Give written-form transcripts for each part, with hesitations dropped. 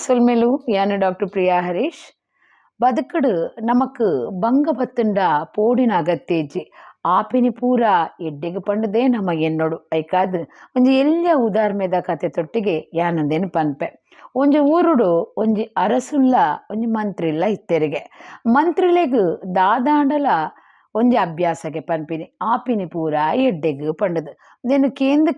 ಸೊಲ್ಮೆಲು ಯಾನು ಡಾಕ್ಟರ್ ಪ್ರಿಯಾ ಹರೀಶ್ ಬದುಕಡು ನಮಕ್ ಬಂಗ ಬತ್ತುಂಡ ಪೋಡಿನ ಅಗತ್ಯಜಿ ಆಪಿನಿ ಪೂರ ಎಡ್ಡೆಗೆ ಪಂಡದೇ ನಮ್ಮ ಎನ್ನೋಡು ಐಕಾದ್ ಒಂಜಿ ಎಲ್ಯ ಉದಾರ್ಮೆದ ಕತೆ ತೊಟ್ಟಿಗೆ ಯಾನಂದೇನು ಪನ್ಪೆ ಒಂಜಿ ಊರುಡು ಒಂಜಿ ಅರಸುಲ್ಲ ಒಂಜಿ ಮಂತ್ರಿಲ್ಲ ಇತ್ತೆರಿಗೆ ಮಂತ್ರಿಲೆಗ್ ದಾದಾಂಡಲ ಒಂಜಿ ಅಭ್ಯಾಸಗೆ ಪನ್ಪಿನಿ ಆಪಿನಿ ಪೂರ ಎಡ್ಡೆಗ್ ಪಂಡದು ದೇನು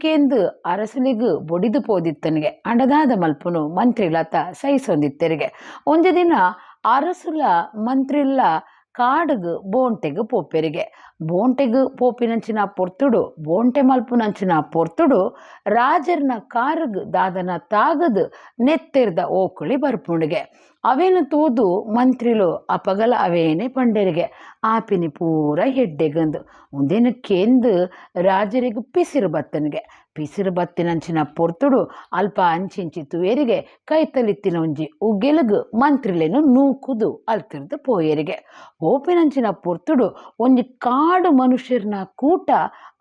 ಕೇಂದು ಅರಸಲಿಗ್ ಬೊಡಿದು ಪೋದಿತ್ತನಿಗೆ ಅಂಡದಾದ ಮಲ್ಪುನು ಮಂತ್ರಿಲತ ಸಹಿಸೊಂದಿತ್ತೆರಿಗೆ ಒಂಜಿ ದಿನ ಅರಸುಲ ಮಂತ್ರಿಲ್ಲ ಕಾಡುಗ್ ಬೋಂಟೆಗ್ ಪೋಪೆರಿಗೆ ಬೋಂಟೆಗ್ ಪೋಪಿನಂಚಿನ ಪೊರ್ತುಡು ಬೋಂಟೆ ಮಲ್ಪುನಂಚಿನ ಪೊರ್ತುಡು ರಾಜರ್ನ ಕಾರುಗ್ ದಾದನ ತಾಗದ್ ನೆತ್ತೆರ್ದ ಓಕುಳಿ ಬರ್ಪುಂಡಿಗೆ ಅವೇನು ತೂದು ಮಂತ್ರಿಲು ಅಪಗಲ ಅವೇನೆ ಪಂಡೆರಿಗೆ ಆಪಿನಿ ಪೂರ ಹೆಡ್ಡೆಗಂದು ಒಂದೇನು ಕೇಂದು ರಾಜರಿಗೂ ಪಿಸಿರು ಬತ್ತನಿಗೆ ಪಿಸಿರು ಬತ್ತಿನಂಚಿನ ಪೊರ್ತುಡು ಅಲ್ಪ ಅಂಚಿಂಚಿ ತುವೇರಿಗೆ ಕೈತಲಿತ್ತಿನ ಒಂಜಿ ಉಗ್ಗೆಲಗ್ ಮಂತ್ರಿಲೇನು ನೂಕುದು ಅಲ್ತಿರ್ದು ಪೋಯರಿಗೆ ಓಪಿನಂಚಿನ ಪೊರ್ತುಡು ಒಂಜಿ ಕಾಡು ಮನುಷ್ಯರ್ನ ಕೂಟ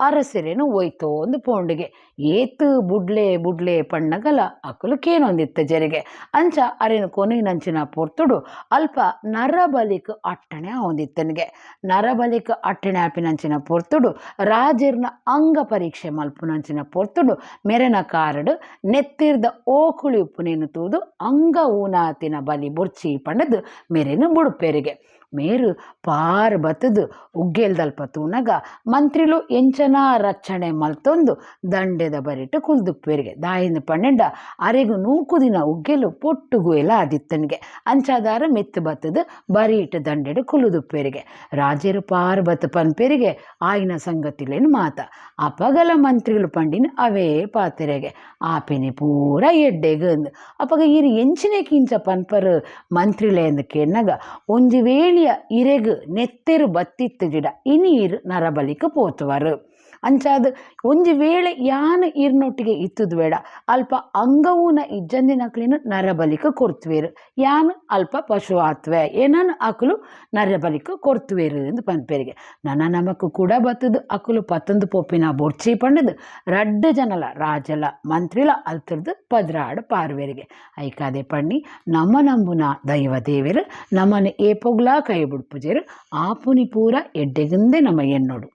ಅರಸರೇನು ಒಯ್ತೋ ಒಂದು ಪೋಂಡಿಗೆ ಏತು ಬುಡ್ಲೆ ಪಣ್ಣಗಲ ಅಕುಲು ಕೇನೊಂದಿತ್ತ ಜರಿಗೆ ಅಂಚ ಅರೇನು ಕೊನೆನಂಚಿನ ಪೊರ್ತುಡು ಅಲ್ಪ ನರಬಲಿಕ್ ಅಟ್ಟಣೆ ಹೊಂದಿತ್ತನಿಗೆ ನರಬಲಿಕ್ ಅಟ್ಟಣೆ ಆಪಿನಂಚಿನ ಪೊರ್ತುಡು ರಾಜರ್ನ ಅಂಗ ಪರೀಕ್ಷೆ ಮಲ್ಪುನಂಚಿನ ಪೊರ್ತುಡು ಮೆರೆನ ಕಾರಡು ನೆತ್ತಿರ್ದ ಓಕುಳಿ ಉಪ್ಪುನೇನು ತೂದು ಅಂಗ ಊನಾತಿನ ಬಲಿ ಬುರ್ಚಿ ಪಂಡದು ಮೆರೆನು ಬುಡುಪೆರಿಗೆ ಮೇರು ಪಾರ್ ಬತ್ತದು ಉಗ್ಗೆಲ್ದಲ್ಪ ತೂನಗ ಮಂತ್ರಿಲು ಎಂಚನ ರಕ್ಷಣೆ ಮಲ್ತೊಂದು ದಂಡೆದ ಬರಿಟ್ಟು ಕುಲ್ದುಪ್ಪೇರಿಗೆ ದಾಯಿಂದ ಪಣ್ಣೆಂಡ ಅರೆಗು ನೂಕುದಿನ ಉಗ್ಗೆಲು ಪೊಟ್ಟುಗು ಎಲ್ಲ ಆದಿತ್ತನಿಗೆ ಅಂಚಾದಾರ ಮೆತ್ತು ಬತ್ತದು ಬರೀಟ್ ದಂಡೆಡು ಕುಲುದುಪ್ಪೇರಿಗೆ ರಾಜರು ಪಾರ್ ಬತ್ತು ಪನ್ಪೇರಿಗೆ ಆಯ್ನ ಸಂಗತಿಲೇನು ಮಾತ ಅಪಗಲ ಮಂತ್ರಿಲು ಪಂಡಿನ ಅವೇ ಪಾತೆರೆಗೆ ಆಪೆನೆ ಪೂರ ಎಡ್ಡೆಗಂದು ಅಪಗ ಇರು ಎಂಚಿನೆ ಕಿಂಚ ಪನ್ಪರು ಮಂತ್ರಿಲೆ ಎಂದು ಕೆನ್ನಗ ಒಂಜಿ ವೇಳಿ ಇರೆಗ್ ನೆತ್ತೆರು ಬತ್ತಿತ್ತು ಜಿಡ ಇನೀರು ನರಬಲಿಕ ಪೋತುವರು ಅಂಚಾದ ಒಂಜಿ ವೇಳೆ ಯಾನು ಇರ್ನೊಟ್ಟಿಗೆ ಇತ್ತುದು ಬೇಡ ಅಲ್ಪ ಅಂಗವೂನ ಇಜ್ಜಂದಿನಕ್ಲಿನ ನರಬಲಿಕ ಕೊರ್ತುವೇರು ಯಾನು ಅಲ್ಪ ಪಶು ಆತ್ವೆ ಏನಾನು ಅಕುಲು ನರಬಲಿಕ ಕೊರ್ತುವೇರು ಎಂದು ಪನ್ಪೇರಿಗೆ ನನ್ನ ನಮಕ್ ಕೂಡ ಬತ್ತದು ಅಕುಲು ಪತ್ತೊಂದು ಪೊಪ್ಪಿನ ಬೊಡ್ಚಿ ಪಂಡದು ರಡ್ಡು ಜನಲ ರಾಜಲ ಮಂತ್ರಿಲ ಅಲ್ತಿರ್ದು ಪದ್ರಾಡು ಪಾರ್ವೇರಿಗೆ ಐಕಾದೆ ಪಣ್ಣಿ ನಮ್ಮ ನಂಬುನ ದೈವ ದೇವರು ನಮ್ಮನ್ನು ಏಪೊಗ್ಲಾ ಕೈ ಬಿಡ್ಪುಜೇರು ಆಪುನಿ ಪೂರ ಎಡ್ಡೆಗಂದೆ ನಮ್ಮ ಎನ್ನೋಡು.